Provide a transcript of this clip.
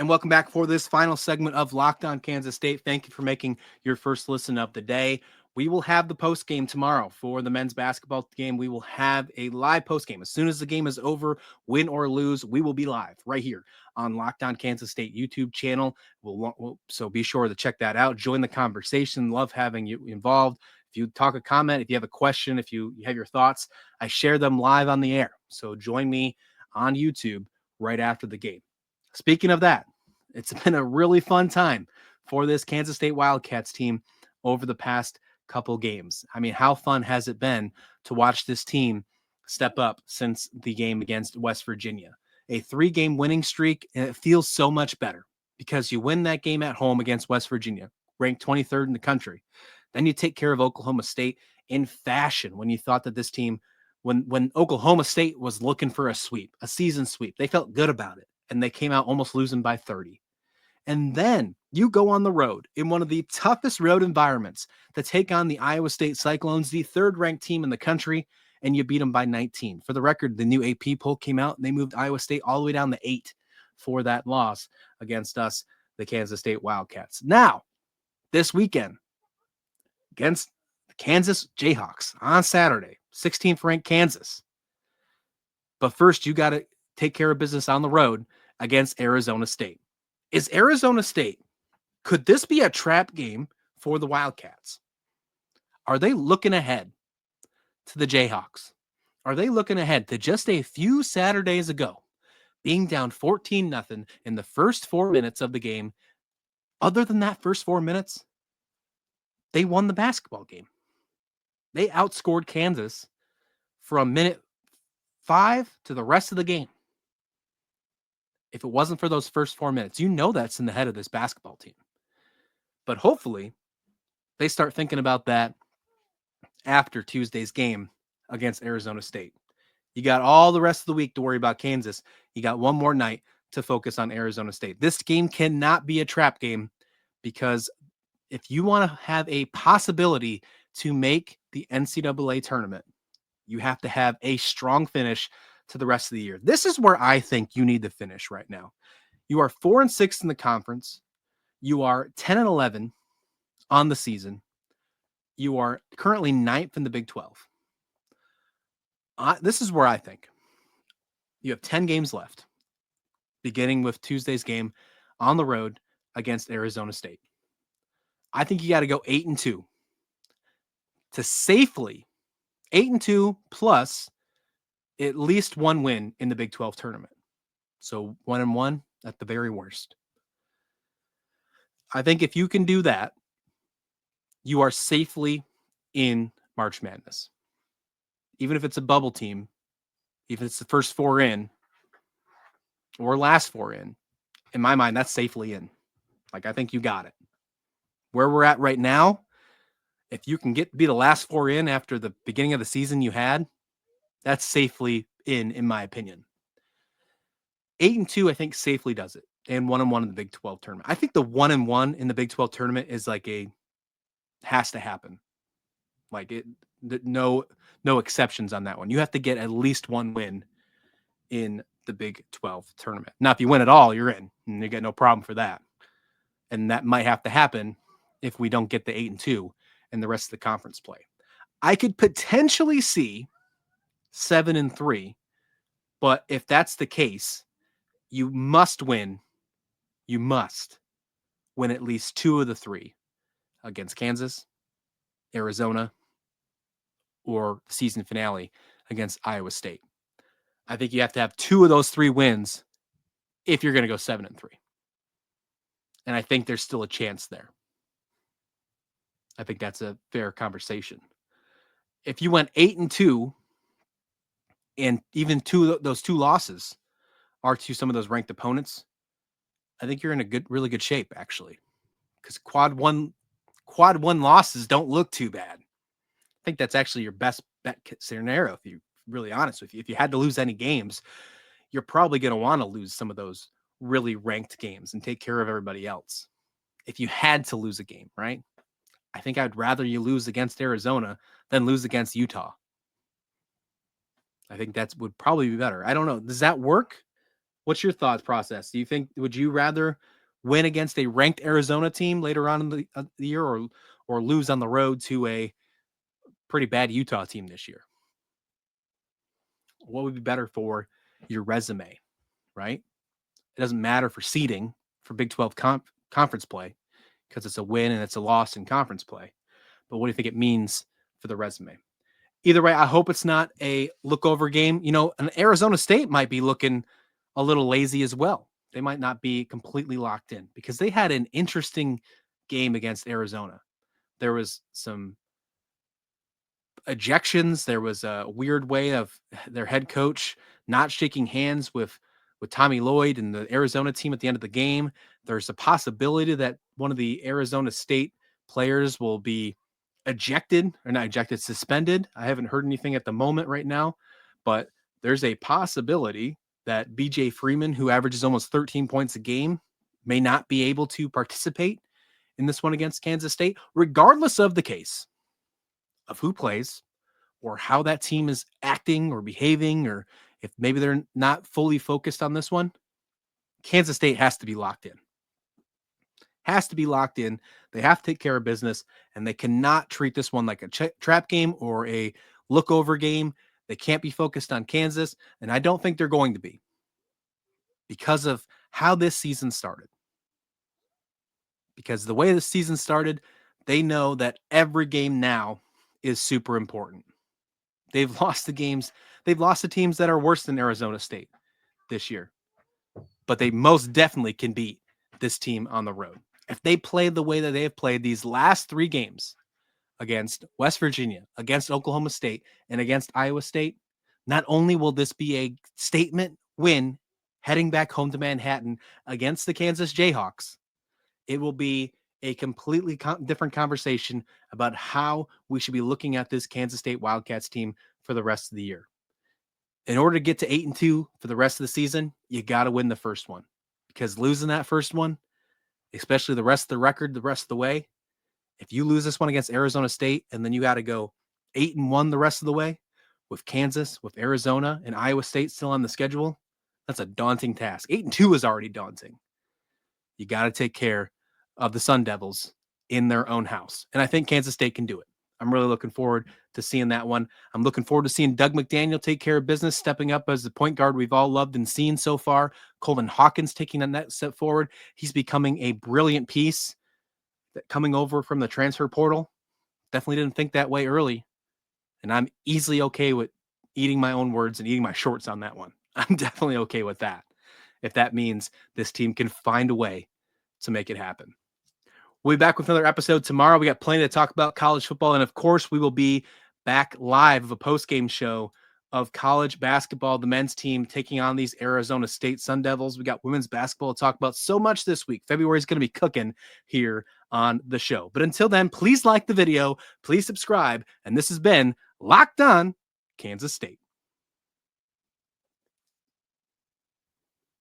And welcome back for this final segment of Locked On Kansas State. Thank you for making your first listen of the day. We will have the post game tomorrow for the men's basketball game. We will have a live post game. As soon as the game is over, win or lose, we will be live right here on Locked On Kansas State YouTube channel. So be sure to check that out. Join the conversation. Love having you involved. If you talk a comment, if you have a question, if you have your thoughts, I share them live on the air. So join me on YouTube right after the game. Speaking of that, it's been a really fun time for this Kansas State Wildcats team over the past couple games. I mean, how fun has it been to watch this team step up since the game against West Virginia? A 3-game winning streak, and it feels so much better because you win that game at home against West Virginia, ranked 23rd in the country. Then you take care of Oklahoma State in fashion when you thought that this team, when Oklahoma State was looking for a sweep, a season sweep, they felt good about it. And they came out almost losing by 30. And then you go on the road in one of the toughest road environments to take on the Iowa State Cyclones, the third-ranked team in the country, and you beat them by 19. For the record, the new AP poll came out, and they moved Iowa State all the way down to 8 for that loss against us, the Kansas State Wildcats. Now, this weekend, against the Kansas Jayhawks on Saturday, 16th ranked Kansas. But first, you got to take care of business on the road against Arizona State. Is Arizona State, could this be a trap game for the Wildcats? Are they looking ahead to the Jayhawks? Are they looking ahead to just a few Saturdays ago, being down 14-0 in the first 4 minutes of the game? Other than that first 4 minutes, they won the basketball game. They outscored Kansas from minute 5 to the rest of the game. If it wasn't for those first 4 minutes, you know that's in the head of this basketball team. But hopefully, they start thinking about that after Tuesday's game against Arizona State. You got all the rest of the week to worry about Kansas. You got one more night to focus on Arizona State. This game cannot be a trap game because if you want to have a possibility to make the NCAA tournament, you have to have a strong finish to the rest of the year. This is where I think you need to finish right now. You are 4-6 in the conference. You are 10-11 on the season. You are currently 9th in the Big 12. This is where I think you have 10 games left, beginning with Tuesday's game on the road against Arizona State. I think you got to go 8-2 to safely 8-2 plus at least one win in the Big 12 tournament. So 1-1 at the very worst. I think if you can do that, you are safely in March Madness. Even if it's a bubble team, even if it's the first 4 in or last 4 in my mind, that's safely in. Like, I think you got it. Where we're at right now, if you can be the last 4 in after the beginning of the season you had, that's safely in my opinion. 8-2, I think, safely does it. And 1-1 in the Big 12 tournament. I think the 1-1 in the Big 12 tournament is like has to happen. Like no exceptions on that one. You have to get at least one win in the Big 12 tournament. Now, if you win it all, you're in, and you get no problem for that. And that might have to happen if we don't get the 8-2 and the rest of the conference play. I could potentially see 7-3, but if that's the case, you must win. You must win at least 2 of the 3 against Kansas, Arizona, or the season finale against Iowa State. I think you have to have 2 of those 3 wins if you're going to go 7-3. And I think there's still a chance there. I think that's a fair conversation. If you went 8-2 and even those 2 losses are to some of those ranked opponents, I think you're in really good shape, actually, because quad one losses don't look too bad. I think that's actually your best bet scenario. If you're really honest with you, if you had to lose any games, you're probably going to want to lose some of those really ranked games and take care of everybody else. If you had to lose a game, right? I think I'd rather you lose against Arizona than lose against Utah. I think that would probably be better. I don't know. Does that work? What's your thought process? Do you think, would you rather win against a ranked Arizona team later on in the year, or lose on the road to a pretty bad Utah team this year? What would be better for your resume, right? It doesn't matter for seeding for Big 12 conference play because it's a win and it's a loss in conference play. But what do you think it means for the resume? Either way, I hope it's not a look over game. An Arizona State might be looking a little lazy as well. They might not be completely locked in because they had an interesting game against Arizona. There was some ejections. There was a weird way of their head coach not shaking hands with Tommy Lloyd and the Arizona team at the end of the game. There's a possibility that one of the Arizona State players will be suspended. I haven't heard anything at the moment right now, but there's a possibility that BJ Freeman, who averages almost 13 points a game, may not be able to participate in this one against Kansas State. Regardless of the case of who plays or how that team is acting or behaving, or if maybe they're not fully focused on this one, Kansas State has to be locked in. Has to be locked in. They have to take care of business, and they cannot treat this one like a trap game or a look over game. They can't be focused on Kansas, and I don't think they're going to be because of how this season started. Because the way the season started, they know that every game now is super important. They've lost the games. They've lost to teams that are worse than Arizona State this year, but they most definitely can beat this team on the road. If they play the way that they have played these last 3 games against West Virginia, against Oklahoma State, and against Iowa State, not only will this be a statement win heading back home to Manhattan against the Kansas Jayhawks, it will be a completely different conversation about how we should be looking at this Kansas State Wildcats team for the rest of the year. In order to get to 8-2 for the rest of the season, you got to win the first one, because losing that first one, especially the rest of the record, the rest of the way, if you lose this one against Arizona State and then you got to go 8-1 the rest of the way with Kansas, with Arizona, and Iowa State still on the schedule, that's a daunting task. 8-2 is already daunting. You got to take care of the Sun Devils in their own house. And I think Kansas State can do it. I'm really looking forward to seeing that one. I'm looking forward to seeing Doug McDaniel take care of business, stepping up as the point guard we've all loved and seen so far. Colman Hawkins taking that next step forward. He's becoming a brilliant piece that coming over from the transfer portal. Definitely didn't think that way early. And I'm easily okay with eating my own words and eating my shorts on that one. I'm definitely okay with that, if that means this team can find a way to make it happen. We'll be back with another episode tomorrow. We got plenty to talk about college football. And of course, we will be back live of a post-game show of college basketball, the men's team taking on these Arizona State Sun Devils. We got women's basketball to talk about so much this week. February is going to be cooking here on the show. But until then, please like the video, please subscribe. And this has been Locked On Kansas State.